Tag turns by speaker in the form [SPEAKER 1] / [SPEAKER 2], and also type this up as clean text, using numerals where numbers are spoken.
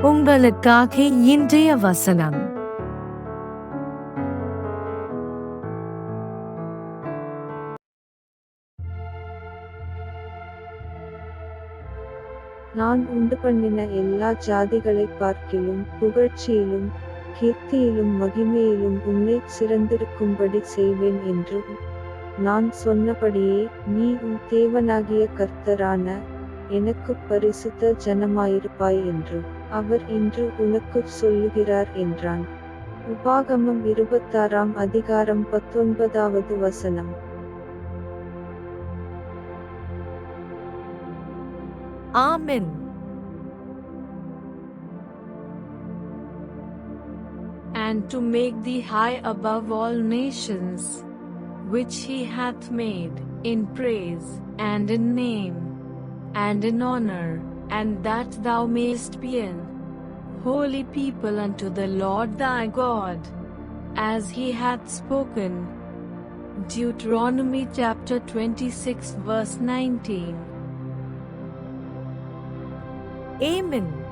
[SPEAKER 1] உங்களுக்காக இன்றைய வசனம்.
[SPEAKER 2] நான் உண்டுபண்ணின எல்லா ஜாதிகளைப் பார்க்கிலும் புகழ்ச்சியிலும் கீர்த்தியிலும் மகிமையிலும் உன்னைச் சிறந்திருக்கும்படி செய்வேன் என்றும் நான் சொன்னபடியே நீ உன் தேவனாகிய கர்த்தரான எனக்குப் பரிசுத்த ஜனமாயிருப்பாய் என்றும் அவர் இன்று உனக்குச் சொல்லுகிறார் என்றான். உபாகமம் 26ஆம் அதிகாரம் 19வது வசனம்.
[SPEAKER 1] ஆமென்.
[SPEAKER 3] And to make thee high above all nations, which he hath made, in praise, and in name, and in honor, and that thou mayest be an holy people unto the Lord thy God, as he hath spoken. Deuteronomy chapter 26 verse 19.
[SPEAKER 1] Amen.